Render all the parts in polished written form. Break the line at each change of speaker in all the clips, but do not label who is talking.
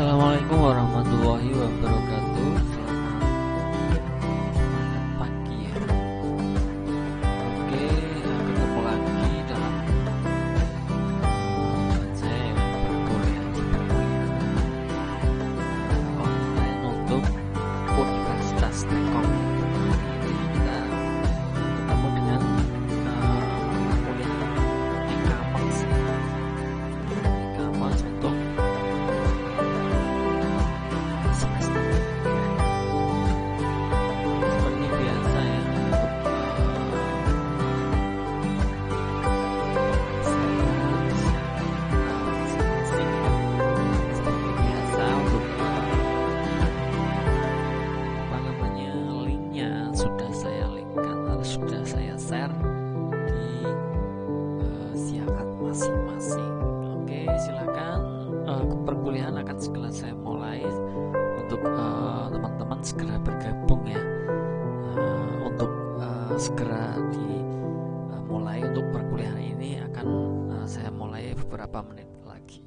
Assalamualaikum warahmatullahi wabarakatuh. Selamat pagi ya. Oke, ketemu lagi dalam saya berkuliah online untuk Universitas Telkom. Kita ketemu dengan kuliah e-commerce untuk semester seperti biasa ya, untuk masing-masing seperti biasa untuk linknya sudah saya linkkan atau sudah saya share di siakat masing-masing. Oke, silakan, perkuliahan akan segera saya mulai. Untuk teman-teman segera bergabung ya, untuk segera dimulai. Untuk perkuliahan ini akan saya mulai beberapa menit lagi.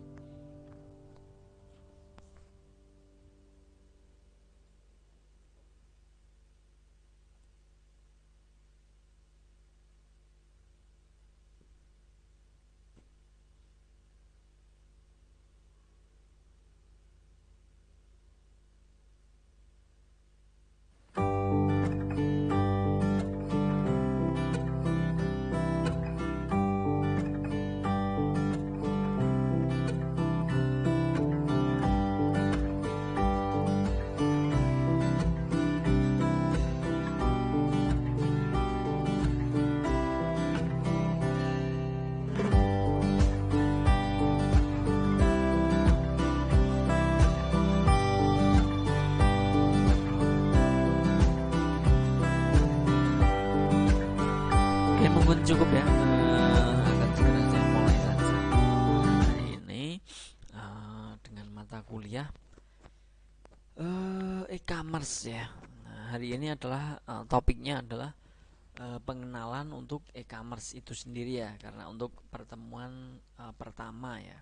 Oke, mungkin cukup ya. Akan segera saya mulai saja hari ini dengan mata kuliah e-commerce ya. Nah, hari ini adalah topiknya adalah pengenalan untuk e-commerce itu sendiri ya, karena untuk pertemuan pertama ya.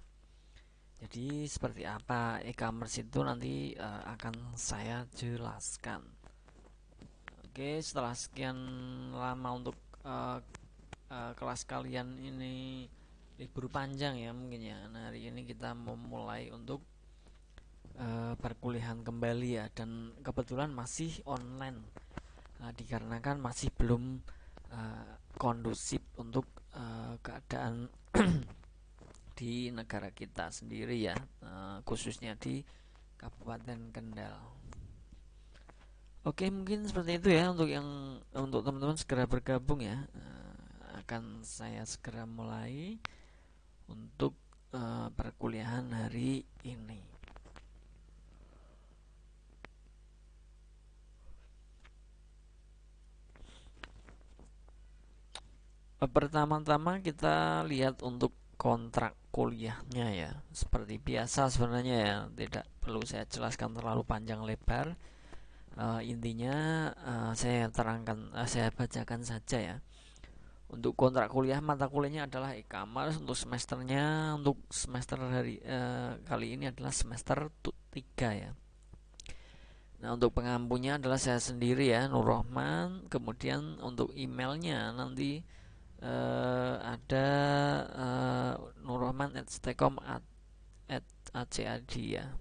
Jadi seperti apa e-commerce itu nanti akan saya jelaskan. Oke, setelah sekian lama untuk kelas kalian ini libur panjang ya mungkin ya. Nah, hari ini kita memulai untuk perkuliahan kembali ya, dan kebetulan masih online dikarenakan masih belum kondusif untuk keadaan di negara kita sendiri ya, khususnya di Kabupaten Kendal. Oke, mungkin seperti itu ya untuk teman-teman segera bergabung ya. Akan saya segera mulai untuk perkuliahan hari ini. Pertama-tama kita lihat untuk kontrak kuliahnya ya. Seperti biasa sebenarnya ya, tidak perlu saya jelaskan terlalu panjang lebar. Intinya saya terangkan, saya bacakan saja ya. Untuk kontrak kuliah, mata kuliahnya adalah e-commerce. Untuk semesternya, untuk semester kali ini adalah semester 3 ya. Nah, untuk pengampunya adalah saya sendiri ya, Nur Rahman. Kemudian untuk emailnya nanti ada nurrahman@stekom@acad ya.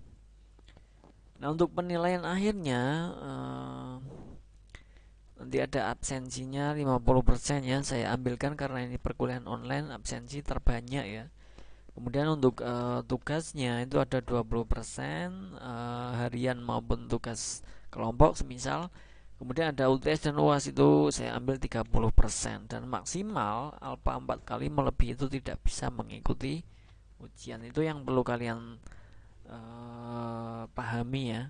Nah, untuk penilaian akhirnya nanti ada absensinya 50% ya. Saya ambilkan karena ini perkuliahan online, absensi terbanyak ya. Kemudian untuk tugasnya itu ada 20% harian maupun tugas kelompok semisal. Kemudian ada UTS dan UAS, itu saya ambil 30%, dan maksimal alpha 4 kali melebihi itu tidak bisa mengikuti ujian. Itu yang perlu kalian pahami ya,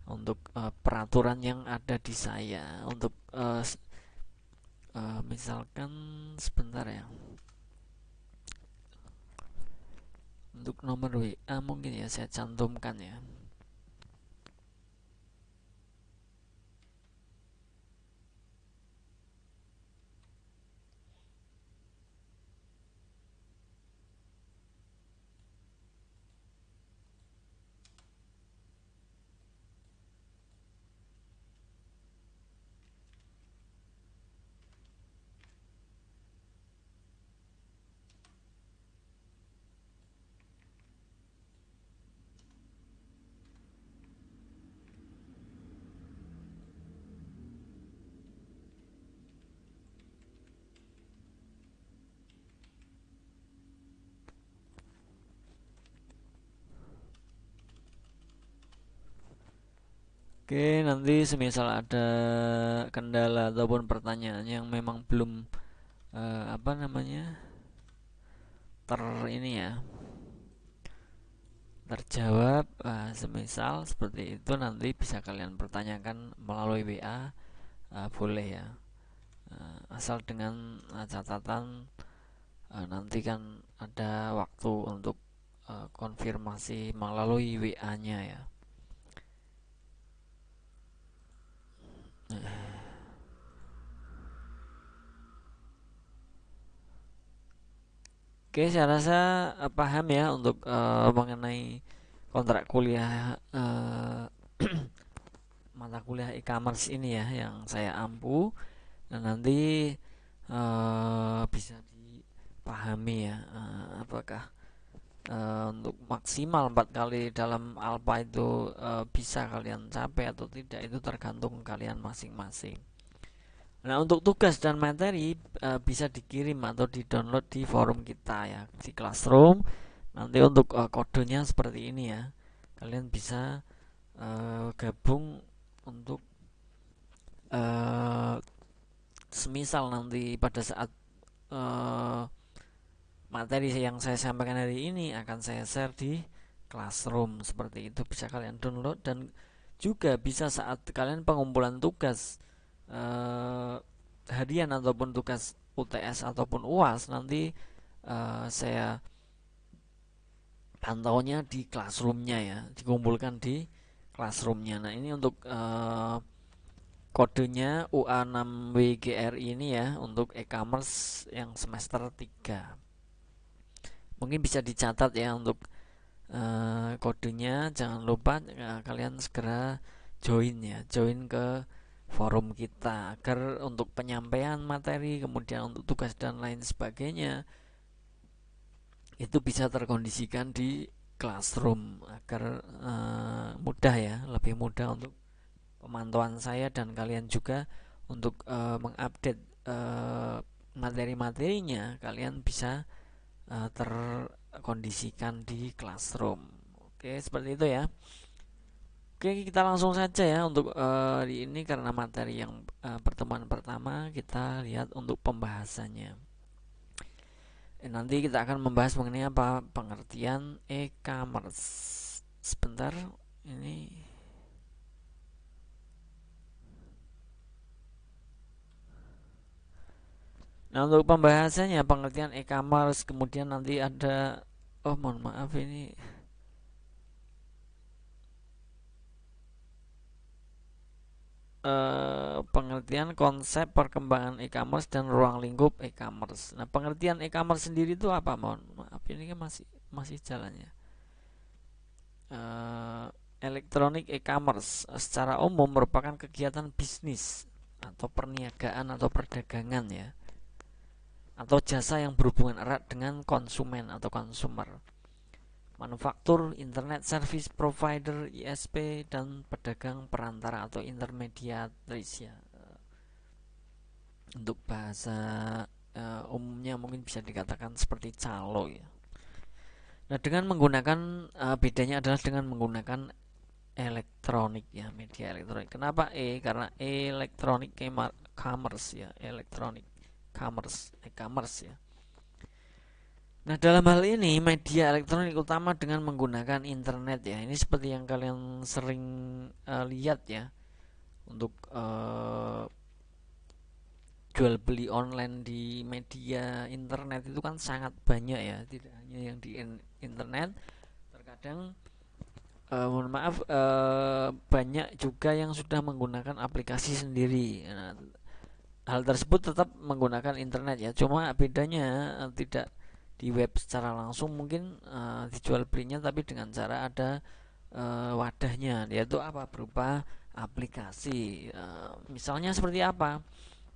untuk peraturan yang ada di saya. Untuk misalkan sebentar ya, untuk nomor WA mungkin ya saya cantumkan ya. Oke, nanti semisal ada kendala ataupun pertanyaan yang memang belum apa namanya ter ini ya terjawab, semisal seperti itu nanti bisa kalian pertanyakan melalui WA, boleh ya. Asal dengan catatan nanti kan ada waktu untuk konfirmasi melalui WA-nya ya. Oke, saya rasa paham ya untuk mengenai kontrak kuliah mata kuliah e-commerce ini ya yang saya ampu, dan nanti bisa dipahami ya, apakah untuk maksimal 4 kali dalam alpha itu bisa kalian capai atau tidak, itu tergantung kalian masing-masing. Nah, untuk tugas dan materi bisa dikirim atau di-download di forum kita ya, di Classroom. Nanti untuk kodenya seperti ini ya. Kalian bisa gabung untuk semisal nanti pada saat materi yang saya sampaikan hari ini akan saya share di Classroom, seperti itu bisa kalian download. Dan juga bisa saat kalian pengumpulan tugas harian ataupun tugas UTS ataupun UAS, nanti saya pantaunya di Classroomnya ya, dikumpulkan di Classroomnya. Nah, ini untuk kodenya UA6WGR ini ya, untuk e-commerce yang semester 3. Mungkin bisa dicatat ya untuk kodenya. Jangan lupa kalian segera join ya, join ke forum kita agar untuk penyampaian materi, kemudian untuk tugas dan lain sebagainya itu bisa terkondisikan di Classroom agar mudah ya, lebih mudah untuk pemantauan saya dan kalian juga untuk mengupdate materi-materinya. Kalian bisa terkondisikan di Classroom. Oke, seperti itu ya. Oke, kita langsung saja ya untuk di ini, karena materi yang pertemuan pertama kita lihat untuk pembahasannya. Nanti kita akan membahas mengenai apa? Pengertian e-commerce. Sebentar, ini. Nah, untuk pembahasannya pengertian e-commerce, kemudian nanti ada, oh mohon maaf ini pengertian konsep perkembangan e-commerce dan ruang lingkup e-commerce. Nah, pengertian e-commerce sendiri itu apa? Mohon maaf ini kan masih jalannya. Elektronik e-commerce secara umum merupakan kegiatan bisnis atau perniagaan atau perdagangan ya, atau jasa yang berhubungan erat dengan konsumen atau consumer, manufaktur, internet service provider, ISP, dan pedagang perantara atau intermediaries ya. Untuk bahasa umumnya mungkin bisa dikatakan seperti calo ya. Nah, dengan menggunakan bedanya adalah dengan menggunakan elektronik ya, media elektronik. Kenapa Karena elektronik commerce ya, elektronik commerce, e-commerce ya. Nah, dalam hal ini media elektronik utama dengan menggunakan internet ya. Ini seperti yang kalian sering lihat ya, untuk jual beli online di media internet itu kan sangat banyak ya, tidak hanya yang di internet. Terkadang mohon maaf, banyak juga yang sudah menggunakan aplikasi sendiri. Nah, hal tersebut tetap menggunakan internet ya, cuma bedanya tidak di web secara langsung, mungkin dijual belinya tapi dengan cara ada wadahnya, yaitu apa? Berupa aplikasi. Misalnya seperti apa?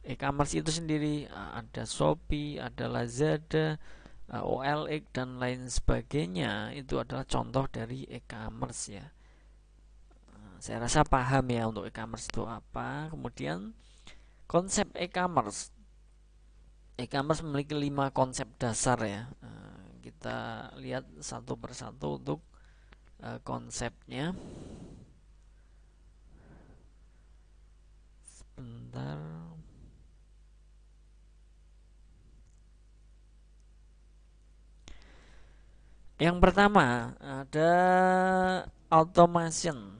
E-commerce itu sendiri ada Shopee, ada Lazada, OLX dan lain sebagainya. Itu adalah contoh dari e-commerce ya. Saya rasa paham ya untuk e-commerce itu apa. Kemudian konsep e-commerce. E-commerce memiliki 5 konsep dasar ya. Kita lihat satu persatu untuk konsepnya. Bentar. Yang pertama ada automation.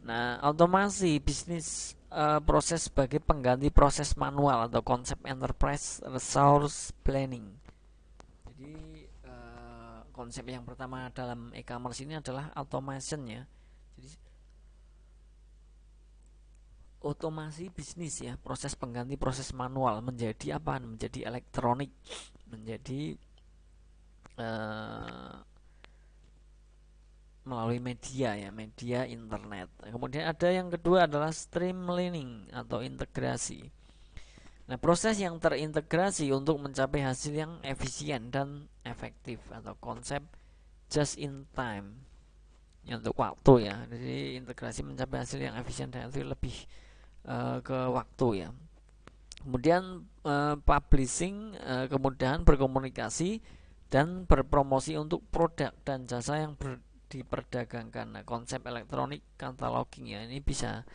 Nah, otomasi bisnis proses sebagai pengganti proses manual atau konsep enterprise resource planning. Jadi konsep yang pertama dalam e-commerce ini adalah automation ya. Jadi otomasi bisnis ya, proses pengganti proses manual menjadi apa? Menjadi elektronik, menjadi uh, melalui media ya, media internet. Kemudian ada yang kedua adalah streamlining atau integrasi. Nah, proses yang terintegrasi untuk mencapai hasil yang efisien dan efektif atau konsep just in time ya, untuk waktu ya. Jadi integrasi mencapai hasil yang efisien dan efektif lebih ke waktu ya. Kemudian publishing, kemudahan berkomunikasi dan berpromosi untuk produk dan jasa yang diperdagangkan. Nah, konsep elektronik cataloging ya, ini bisa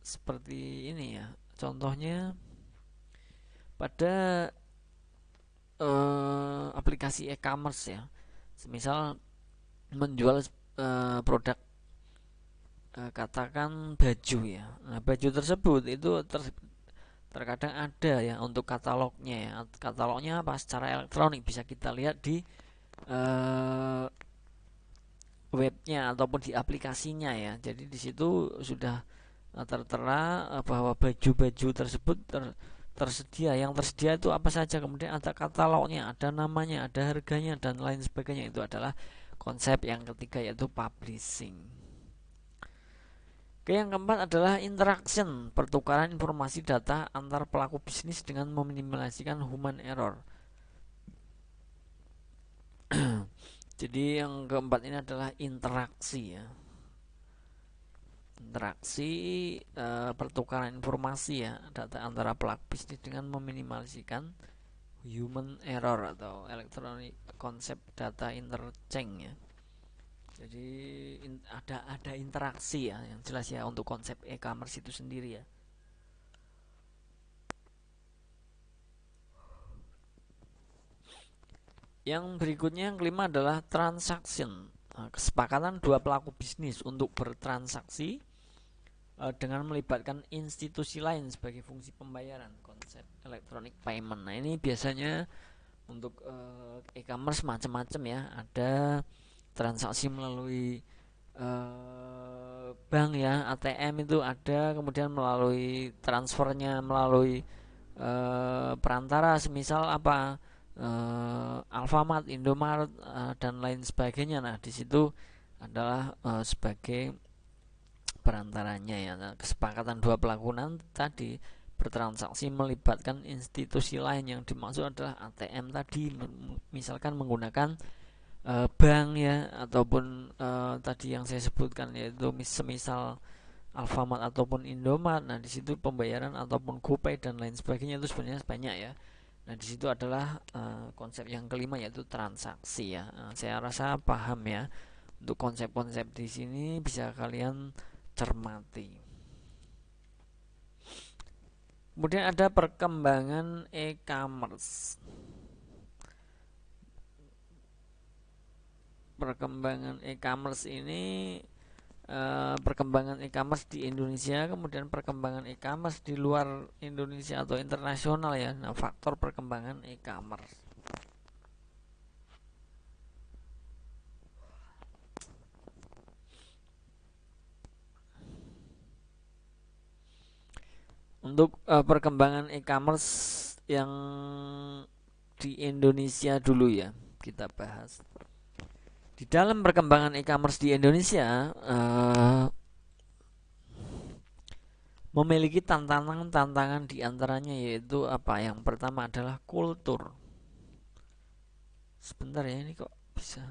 seperti ini ya. Contohnya pada aplikasi e-commerce ya. Semisal menjual produk katakan baju ya. Nah, baju tersebut itu terkadang ada ya untuk katalognya ya. Katalognya apa? Secara elektronik bisa kita lihat di webnya ataupun di aplikasinya ya. Jadi di situ sudah tertera bahwa baju-baju tersebut tersedia. Yang tersedia itu apa saja, kemudian ada katalognya, ada namanya, ada harganya dan lain sebagainya. Itu adalah konsep yang ketiga, yaitu publishing. Oke, yang keempat adalah interaction, pertukaran informasi data antar pelaku bisnis dengan meminimalisasikan human error. Jadi yang keempat ini adalah interaksi ya. Interaksi, pertukaran informasi ya, data antara pelaku bisnis dengan meminimalisikan human error atau electronic konsep data interchange ya. Jadi ada interaksi ya, yang jelas ya untuk konsep e-commerce itu sendiri ya. Yang berikutnya, yang kelima adalah transaction. Kesepakatan dua pelaku bisnis untuk bertransaksi dengan melibatkan institusi lain sebagai fungsi pembayaran, konsep electronic payment. Nah, ini biasanya untuk e-commerce macam-macam ya. Ada transaksi melalui bank ya, ATM itu ada, kemudian melalui transfernya melalui perantara, semisal apa, Alfamart, Indomaret dan lain sebagainya. Nah, di situ adalah sebagai perantaranya ya. Nah, kesepakatan dua pelaku tadi bertransaksi melibatkan institusi lain, yang dimaksud adalah ATM tadi, misalkan menggunakan bank ya, ataupun tadi yang saya sebutkan yaitu semisal Alfamart ataupun Indomaret. Nah, di situ pembayaran ataupun GoPay dan lain sebagainya itu sebenarnya banyak ya. Nah, di situ adalah konsep yang kelima, yaitu transaksi ya. Saya rasa paham ya. Untuk konsep-konsep di sini bisa kalian cermati. Kemudian ada perkembangan e-commerce. Perkembangan e-commerce ini, perkembangan e-commerce di Indonesia, kemudian perkembangan e-commerce di luar Indonesia atau internasional ya. Nah, faktor perkembangan e-commerce. Untuk perkembangan e-commerce yang di Indonesia dulu ya, kita bahas. Di dalam perkembangan e-commerce di Indonesia memiliki tantangan-tantangan diantaranya, yaitu apa? Yang pertama adalah kultur. Sebentar ya, ini kok bisa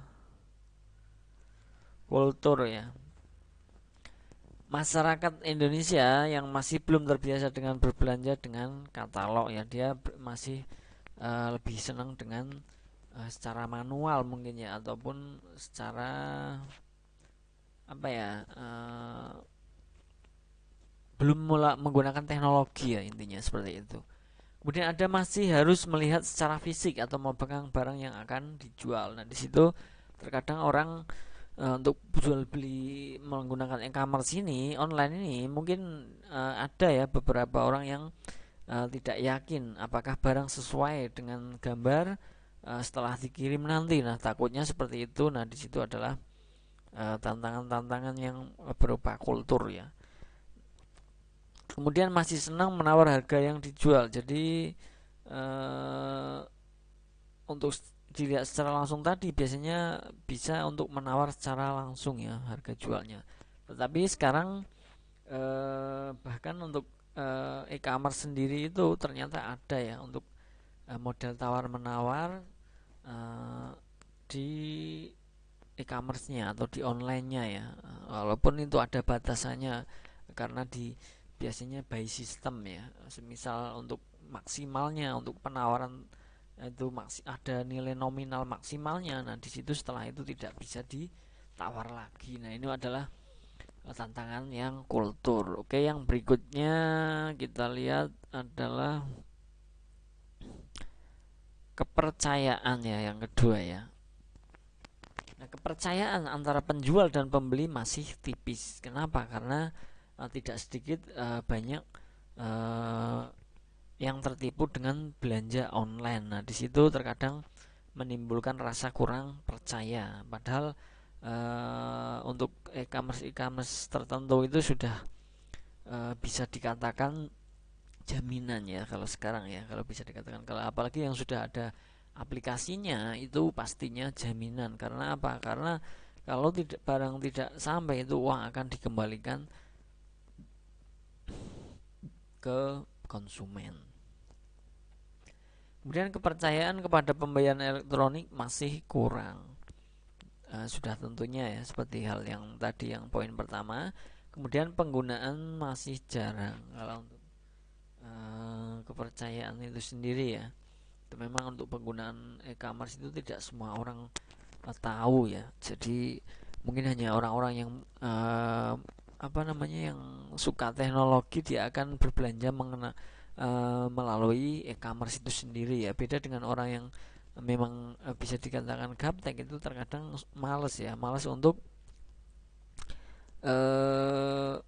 kultur ya. Masyarakat Indonesia yang masih belum terbiasa dengan berbelanja dengan katalog ya, dia masih lebih senang dengan secara manual mungkin ya, ataupun secara apa ya, belum menggunakan teknologi ya, intinya seperti itu. Kemudian ada masih harus melihat secara fisik atau memegang barang yang akan dijual. Nah, di situ terkadang orang untuk jual beli menggunakan e-commerce ini, online ini, mungkin ada ya beberapa orang yang tidak yakin apakah barang sesuai dengan gambar setelah dikirim nanti. Nah, takutnya seperti itu. Nah, di situ adalah tantangan-tantangan yang berupa kultur ya. Kemudian masih senang menawar harga yang dijual. Jadi uh, untuk dilihat secara langsung tadi biasanya bisa untuk menawar secara langsung ya harga jualnya. Tetapi sekarang bahkan untuk e-commerce sendiri itu ternyata ada ya untuk model tawar menawar uh, di e-commerce-nya atau di online-nya ya. Walaupun itu ada batasannya karena di biasanya by system ya. Semisal untuk maksimalnya untuk penawaran itu ada nilai nominal maksimalnya. Nah, di situ setelah itu tidak bisa ditawar lagi. Nah, ini adalah tantangan yang kultur. Oke, yang berikutnya kita lihat adalah kepercayaan ya, yang kedua ya. Nah, kepercayaan antara penjual dan pembeli masih tipis. Kenapa? Karena tidak sedikit banyak yang tertipu dengan belanja online. Nah, di situ terkadang menimbulkan rasa kurang percaya. Padahal untuk e-commerce tertentu itu sudah bisa dikatakan jaminan ya kalau sekarang ya, kalau bisa dikatakan, kalau apalagi yang sudah ada aplikasinya itu pastinya jaminan. Karena apa? Karena kalau tidak, barang tidak sampai, itu uang akan dikembalikan ke konsumen. Kemudian kepercayaan kepada pembayaran elektronik masih kurang. Sudah tentunya ya, seperti hal yang tadi yang poin pertama. Kemudian penggunaan masih jarang kalau untuk kepercayaan itu sendiri ya. Itu memang untuk penggunaan e-commerce itu tidak semua orang tahu ya. Jadi mungkin hanya orang-orang yang apa namanya, yang suka teknologi, dia akan berbelanja melalui e-commerce itu sendiri ya. Beda dengan orang yang memang bisa dikatakan gaptek, itu terkadang males ya, males untuk uh,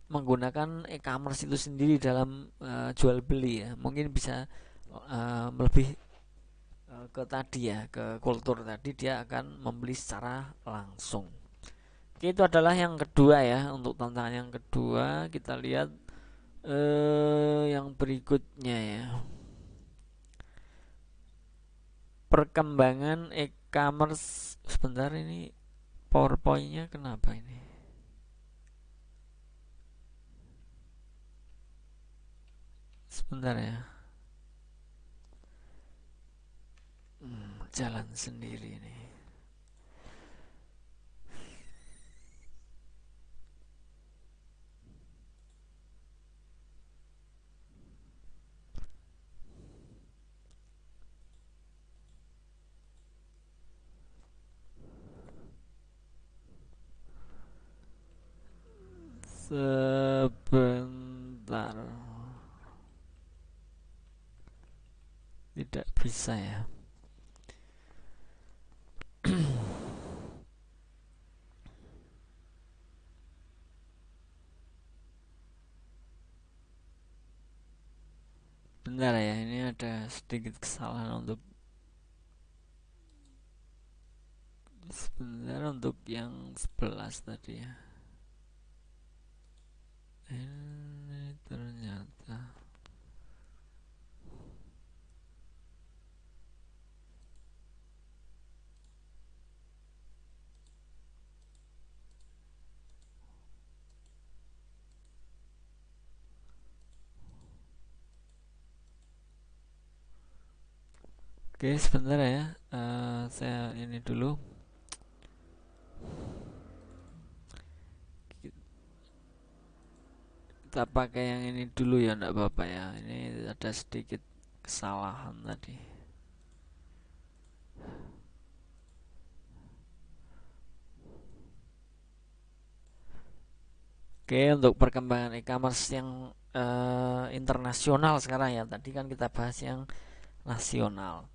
menggunakan e-commerce itu sendiri dalam jual beli ya. Mungkin bisa lebih ke tadi ya, ke kultur tadi, dia akan membeli secara langsung. Oke, itu adalah yang kedua ya. Untuk tantangan yang kedua, kita lihat yang berikutnya ya. Perkembangan e-commerce. Sebentar, ini PowerPoint-nya kenapa ini? Sebentar ya. Jalan sendiri nih. Sebentar. Tidak bisa ya. Bentar ya, ini ada sedikit kesalahan untuk sebentar, untuk yang 11 tadi ya. Ini ternyata oke, sebentar ya. Saya ini dulu. Kita pakai yang ini dulu ya, enggak apa-apa ya. Ini ada sedikit kesalahan tadi. Oke, untuk perkembangan e-commerce yang internasional sekarang ya. Tadi kan kita bahas yang nasional.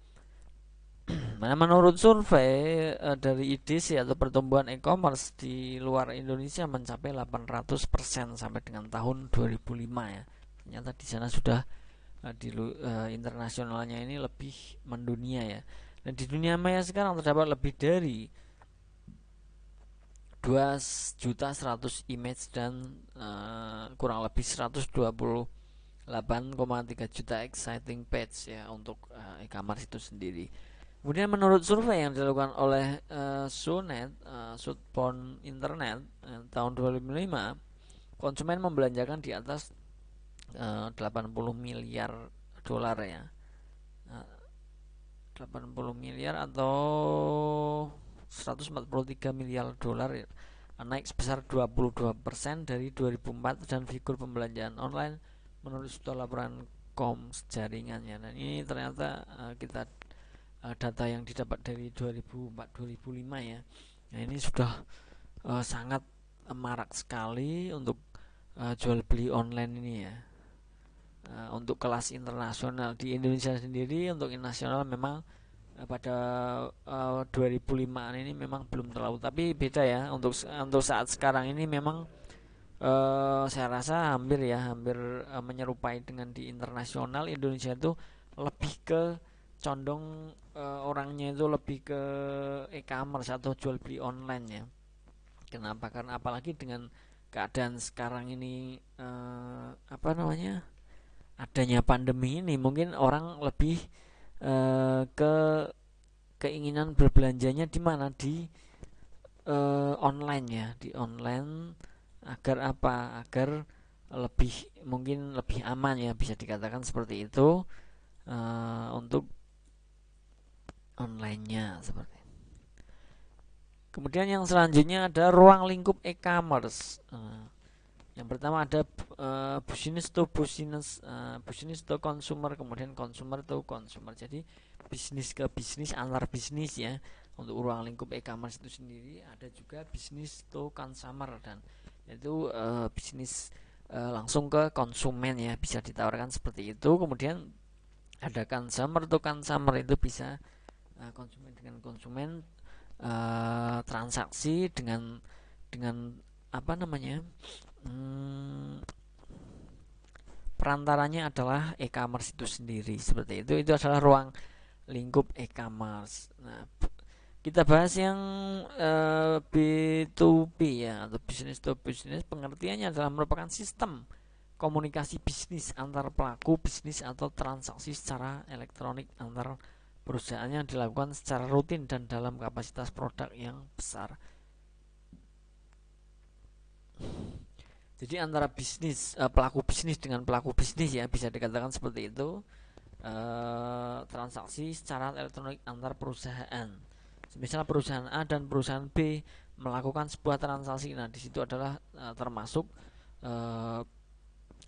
Nah, menurut survei dari IDC atau pertumbuhan e-commerce di luar Indonesia mencapai 800% sampai dengan tahun 2005 ya. Ternyata di sana sudah internasionalnya ini lebih mendunia ya. Dan di dunia maya sekarang terdapat lebih dari 2.100.000 image dan kurang lebih 128,3 juta exciting page ya untuk e-commerce itu sendiri. Kemudian menurut survei yang dilakukan oleh Sunet, Sudpon Internet tahun 2005, konsumen membelanjakan di atas 80 miliar dolar ya. 80 miliar atau 143 miliar dolar ya, naik sebesar 22% dari 2004 dan figur pembelanjaan online menurut sebuah laporan Koms jaringannya. Dan ini ternyata kita data yang didapat dari 2004-2005 ya. Nah, ini sudah sangat marak sekali untuk jual beli online ini ya. Untuk kelas internasional di Indonesia sendiri untuk nasional memang pada 2005-an ini memang belum terlalu, tapi beda ya untuk saat sekarang ini memang saya rasa hampir menyerupai dengan di internasional. Indonesia itu lebih ke condong orangnya itu lebih ke e-commerce atau jual beli online ya. Kenapa? Karena apalagi dengan keadaan sekarang ini apa namanya, adanya pandemi ini, mungkin orang lebih ke keinginan berbelanjanya di mana, di online ya, di online. Agar apa? Agar lebih, mungkin lebih aman ya, bisa dikatakan seperti itu untuk onlinenya seperti. Kemudian yang selanjutnya ada ruang lingkup e-commerce. Yang pertama ada business to business, business to consumer, kemudian consumer to consumer. Jadi bisnis ke bisnis, antar bisnis ya. Untuk ruang lingkup e-commerce itu sendiri ada juga bisnis to consumer, dan itu bisnis langsung ke konsumen ya, bisa ditawarkan seperti itu. Kemudian ada consumer to consumer, itu bisa konsumen dengan konsumen, transaksi dengan apa namanya, perantaranya adalah e-commerce itu sendiri. Seperti itu adalah ruang lingkup e-commerce. Nah, kita bahas yang B2B ya, atau business to business. Pengertiannya adalah merupakan sistem komunikasi bisnis antar pelaku bisnis atau transaksi secara elektronik antar perusahaan yang dilakukan secara rutin dan dalam kapasitas produk yang besar. Jadi antara bisnis, pelaku bisnis dengan pelaku bisnis ya, bisa dikatakan seperti itu. Transaksi secara elektronik antar perusahaan. Misal perusahaan A dan perusahaan B melakukan sebuah transaksi. Nah, di situ adalah termasuk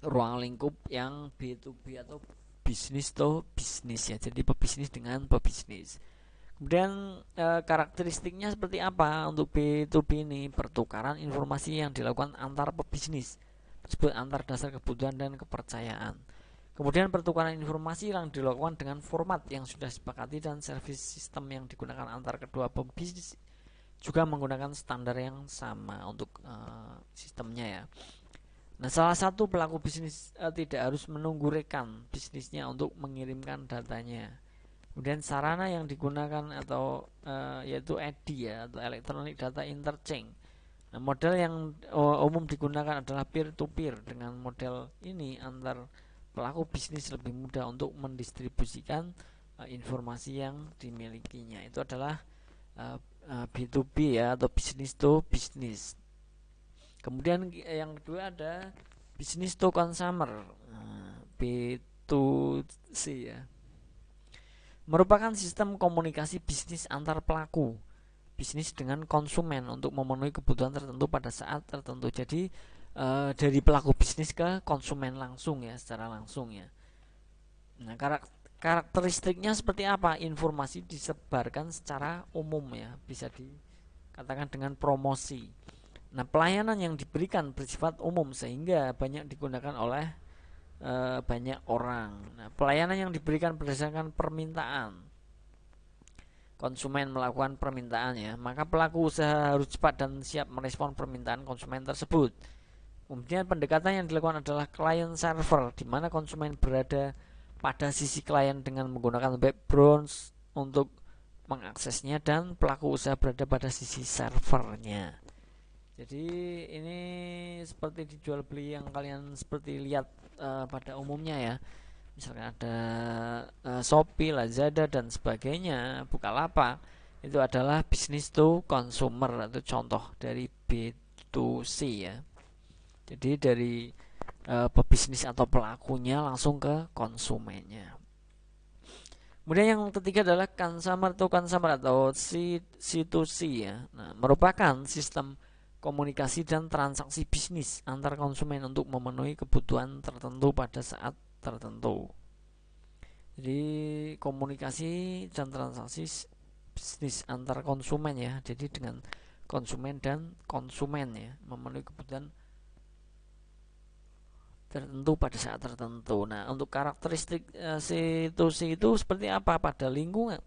ruang lingkup yang B2B atau bisnis to bisnis ya. Jadi pebisnis dengan pebisnis. Kemudian karakteristiknya seperti apa untuk B2B ini? Pertukaran informasi yang dilakukan antar pebisnis, tersebut antar dasar kebutuhan dan kepercayaan. Kemudian pertukaran informasi yang dilakukan dengan format yang sudah disepakati, dan service sistem yang digunakan antar kedua pebisnis juga menggunakan standar yang sama untuk sistemnya ya. Nah, salah satu pelaku bisnis tidak harus menunggu rekan bisnisnya untuk mengirimkan datanya. Kemudian sarana yang digunakan atau yaitu EDI ya, atau Electronic Data Interchange. Nah, model yang umum digunakan adalah peer to peer. Dengan model ini antar pelaku bisnis lebih mudah untuk mendistribusikan informasi yang dimilikinya. Itu adalah B2B ya, atau business to business. Kemudian yang kedua ada business to consumer, B2C ya, merupakan sistem komunikasi bisnis antar pelaku bisnis dengan konsumen untuk memenuhi kebutuhan tertentu pada saat tertentu. Jadi dari pelaku bisnis ke konsumen langsung ya, secara langsung ya. Nah, karakteristiknya seperti apa? Informasi disebarkan secara umum ya, bisa dikatakan dengan promosi. Nah, pelayanan yang diberikan bersifat umum sehingga banyak digunakan oleh banyak orang. Nah, pelayanan yang diberikan berdasarkan permintaan, konsumen melakukan permintaannya, maka pelaku usaha harus cepat dan siap merespon permintaan konsumen tersebut. Kemudian pendekatan yang dilakukan adalah client server, di mana konsumen berada pada sisi klien dengan menggunakan web browser untuk mengaksesnya dan pelaku usaha berada pada sisi servernya. Jadi ini seperti dijual beli yang kalian seperti lihat pada umumnya ya. Misalkan ada Shopee, Lazada dan sebagainya, Bukalapak, itu adalah bisnis to consumer atau contoh dari B2C ya. Jadi dari pebisnis atau pelakunya langsung ke konsumennya. Kemudian yang ketiga adalah consumer to consumer atau C2C ya. Nah, merupakan sistem komunikasi dan transaksi bisnis antar konsumen untuk memenuhi kebutuhan tertentu pada saat tertentu. Jadi komunikasi dan transaksi bisnis antar konsumen ya. Jadi dengan konsumen dan konsumen ya, memenuhi kebutuhan tertentu pada saat tertentu. Nah, untuk karakteristik situasi itu seperti apa pada lingkungan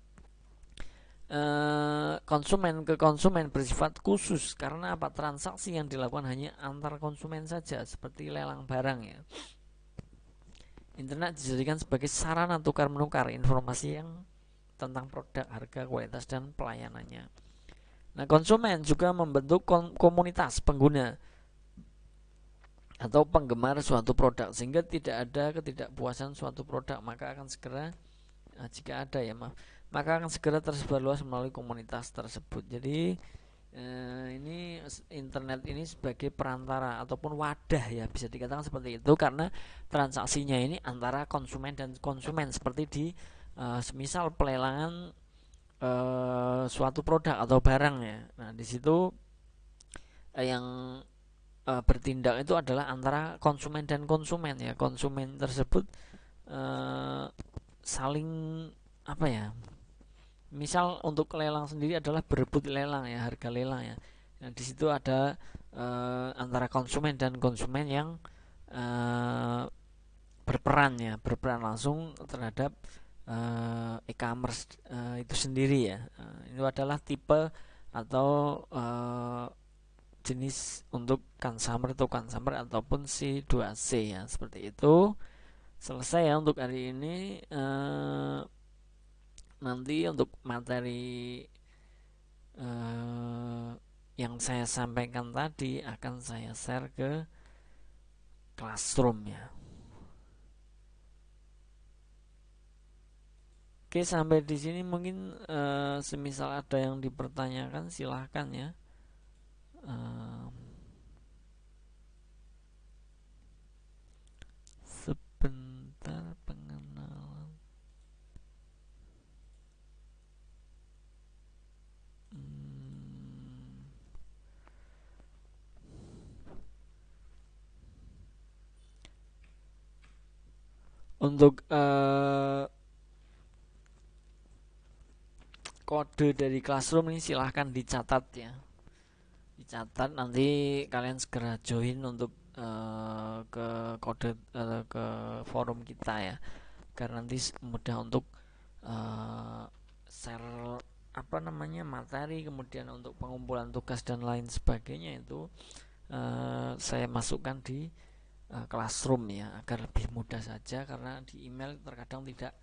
konsumen ke konsumen bersifat khusus karena apa, transaksi yang dilakukan hanya antar konsumen saja seperti lelang barang ya. Internet dijadikan sebagai sarana tukar menukar informasi yang tentang produk, harga, kualitas dan pelayanannya. Nah, konsumen juga membentuk komunitas pengguna atau penggemar suatu produk sehingga tidak ada ketidakpuasan suatu produk, maka akan segera jika ada ya maka akan segera tersebar luas melalui komunitas tersebut. Jadi ini internet ini sebagai perantara ataupun wadah ya, bisa dikatakan seperti itu karena transaksinya ini antara konsumen dan konsumen seperti di semisal pelelangan suatu produk atau barang ya. Nah, di situ yang bertindak itu adalah antara konsumen dan konsumen ya. Konsumen tersebut saling apa ya, misal untuk lelang sendiri adalah berebut lelang ya, harga lelang ya. Nah, di situ ada antara konsumen dan konsumen yang berperan langsung terhadap e-commerce itu sendiri ya. Itu adalah tipe atau jenis untuk consumer to consumer ataupun C2C ya, seperti itu. Selesai ya untuk hari ini. Nanti untuk materi yang saya sampaikan tadi akan saya share ke Classroom ya. Oke, sampai di sini mungkin semisal ada yang dipertanyakan silahkan ya. Sebentar, pengenalan. Untuk kode dari Classroom ini silahkan dicatat ya. Dicatat, nanti kalian segera join untuk ke kode ke forum kita ya, karena nanti mudah untuk share apa namanya materi, kemudian untuk pengumpulan tugas dan lain sebagainya itu saya masukkan di Classroom ya, agar lebih mudah saja karena di email terkadang tidak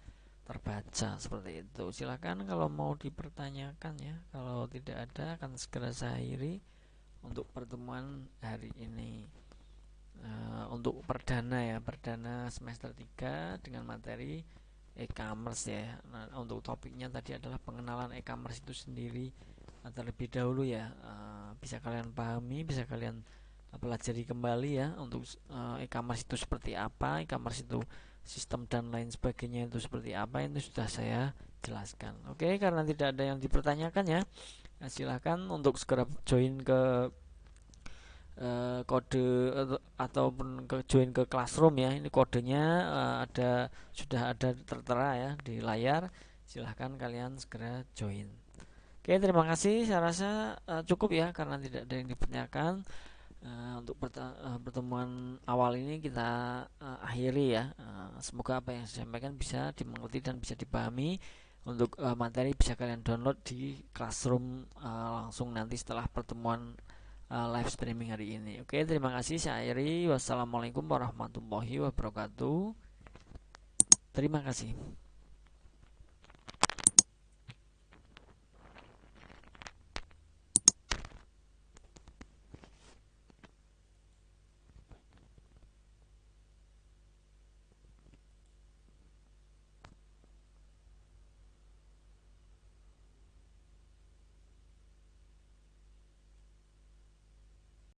terbaca seperti itu. Silakan kalau mau dipertanyakan ya, kalau tidak ada akan segera saya akhiri untuk pertemuan hari ini. Untuk perdana semester 3 dengan materi e-commerce ya. Nah, untuk topiknya tadi adalah pengenalan e-commerce itu sendiri terlebih dahulu ya. Bisa kalian pahami, bisa kalian pelajari kembali ya untuk e-commerce itu seperti apa, e-commerce itu sistem dan lain sebagainya itu seperti apa, itu sudah saya jelaskan. Oke, karena tidak ada yang dipertanyakan ya, silahkan untuk segera join ke kode ataupun join ke Classroom ya. Ini kodenya sudah ada tertera ya di layar. Silahkan kalian segera join. Oke, Oke, terima kasih. Saya rasa cukup ya karena tidak ada yang ditanyakan. Untuk pertemuan awal ini kita akhiri ya. Semoga apa yang saya sampaikan bisa dimengerti dan bisa dipahami. Untuk materi bisa kalian download di Classroom langsung nanti setelah pertemuan live streaming hari ini. Oke, terima kasih. Saya akhiri. Wassalamualaikum warahmatullahi wabarakatuh. Terima kasih.